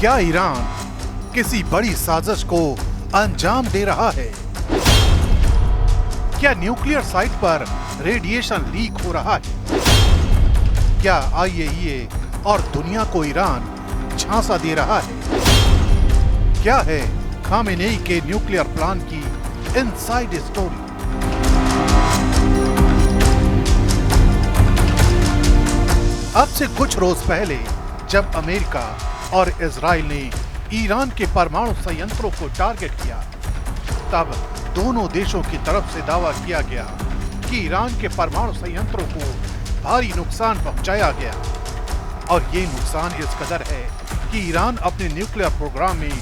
क्या ईरान किसी बड़ी साजिश को अंजाम दे रहा है? क्या न्यूक्लियर साइट पर रेडिएशन लीक हो रहा है? क्या आईएईए और दुनिया को ईरान झांसा दे रहा है? क्या है खामेनेई के न्यूक्लियर प्लान की इनसाइड स्टोरी? अब से कुछ रोज पहले जब अमेरिका और इजराइल ने ईरान के परमाणु संयंत्रों को टारगेट किया, तब दोनों देशों की तरफ से दावा किया गया कि ईरान के परमाणु संयंत्रों को भारी नुकसान पहुंचाया गया। और ये नुकसान इस कदर है कि ईरान अपने न्यूक्लियर प्रोग्राम में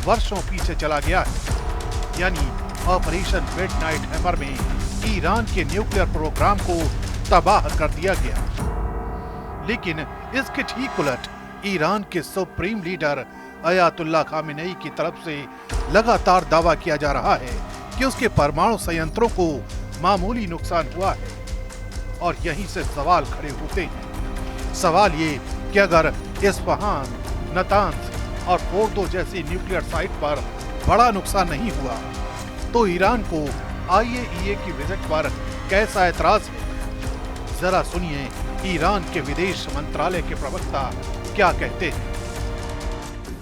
वर्षों पीछे चला गया है। यानी ऑपरेशन मिडनाइट हैमर में ईरान के न्यूक्लियर प्रोग्राम को तबाह कर दिया गया। लेकिन इसके ठीक उलट ईरान के सुप्रीम लीडर अयातुल्लाह खामेनेई की तरफ से लगातार दावा किया जा रहा है कि उसके परमाणु संयंत्रों को मामूली नुकसान हुआ है। और यहीं से सवाल खड़े होते हैं। सवाल ये कि अगर इस्फहान, नतांज और फोर्दो जैसी न्यूक्लियर साइट पर बड़ा नुकसान नहीं हुआ, तो ईरान को आईएईए की विजिट पर कैसा ऐतराज है? जरा सुनिए ईरान के विदेश मंत्रालय के प्रवक्ता क्या कहते हैं।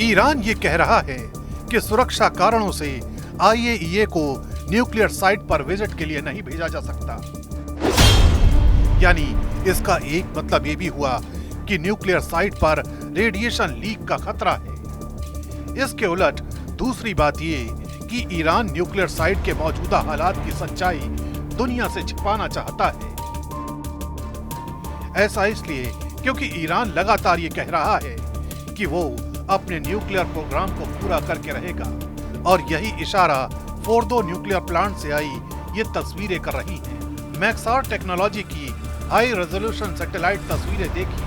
ईरान ये कह रहा है कि सुरक्षा कारणों से आईएईए को न्यूक्लियर साइट पर विजिट के लिए नहीं भेजा जा सकता। यानी इसका एक मतलब ये भी हुआ कि न्यूक्लियर साइट पर रेडिएशन लीक का खतरा है। इसके उलट दूसरी बात ये कि ईरान न्यूक्लियर साइट के मौजूदा हालात की सच्चाई दुनिया से छिपाना चाहता है। ऐसा इसलिए क्योंकि ईरान लगातार ये कह रहा है कि वो अपने न्यूक्लियर प्रोग्राम को पूरा करके रहेगा। और यही इशारा फोर्दो न्यूक्लियर प्लांट से आई ये तस्वीरें कर रही हैं। मैक्सार टेक्नोलॉजी की हाई रेजोल्यूशन सैटेलाइट तस्वीरें देखी।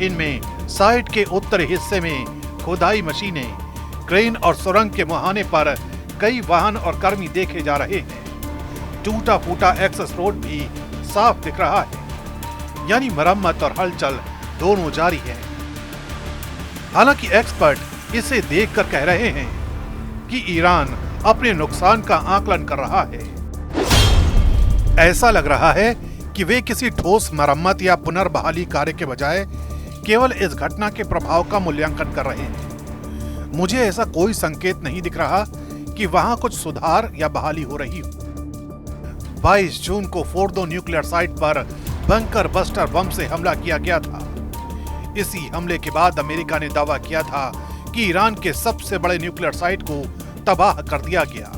इनमें साइट के उत्तरी हिस्से में खुदाई मशीनें, क्रेन और सुरंग के मुहाने पर कई वाहन और कर्मी देखे जा रहे हैं। टूटा फूटा एक्सेस रोड भी साफ दिख रहा है। यानी मरम्मत और हलचल दोनों जारी है। हालांकि एक्सपर्ट इसे देखकर कह रहे हैं कि ईरान अपने नुकसान का आकलन कर रहा है। ऐसा लग रहा है कि वे किसी ठोस मरम्मत या पुनर्बहाली कार्य के बजाय केवल इस घटना के प्रभाव का मूल्यांकन कर रहे हैं। मुझे ऐसा कोई संकेत नहीं दिख रहा कि वहां कुछ सुधार या बहाली हो रही हो। 22 जून को फोर्दो न्यूक्लियर साइट पर बंकर बस्टर बम से हमला किया गया था। इसी हमले के बाद अमेरिका ने दावा किया था कि ईरान के सबसे बड़े न्यूक्लियर साइट को तबाह कर दिया गया।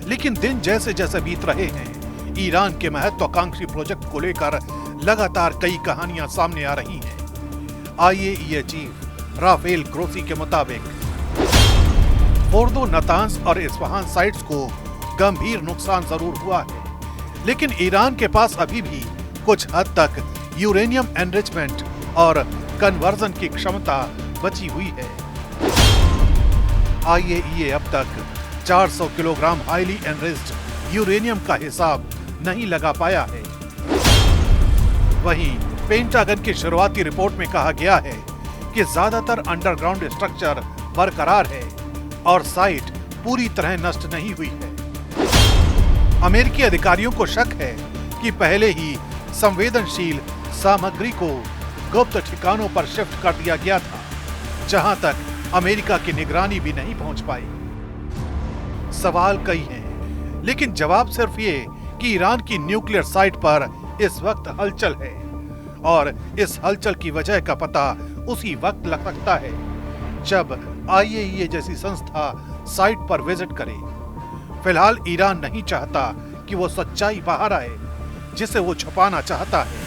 लेकिन दिन जैसे जैसे बीत रहे हैं, ईरान के महत्वाकांक्षी प्रोजेक्ट को लेकर लगातार कई कहानियां सामने आ रही हैं। आईएईए चीफ राफेल ग्रोसी के मुताबिक फोर्दो, नतांज और इस्फहान साइट्स को गंभीर नुकसान जरूर हुआ है, लेकिन ईरान के पास अभी भी कुछ हद तक यूरेनियम एनरिचमेंट और कन्वर्जन की क्षमता बची हुई है। आईएईए अब तक 400 किलोग्राम हाईली एनरिच्ड यूरेनियम का हिसाब नहीं लगा पाया है। वहीं पेंटागन की शुरुआती रिपोर्ट में कहा गया है कि ज्यादातर अंडरग्राउंड स्ट्रक्चर बरकरार है और साइट पूरी तरह नष्ट नहीं हुई है। अमेरिकी अधिकारियों को शक है कि पहले ही संवेदनशील सामग्री को गुप्त ठिकानों पर शिफ्ट कर दिया गया था, जहां तक अमेरिका की निगरानी भी नहीं पहुंच पाई। सवाल कई हैं, लेकिन जवाब सिर्फ ये कि ईरान की न्यूक्लियर साइट पर इस वक्त हलचल है और इस हलचल की वजह का पता उसी वक्त लग सकता है जब आईएईए जैसी संस्था साइट पर विजिट करे। फिलहाल ईरान नहीं चाहता कि वो सच्चाई बाहर आए, जिसे वो छुपाना चाहता है।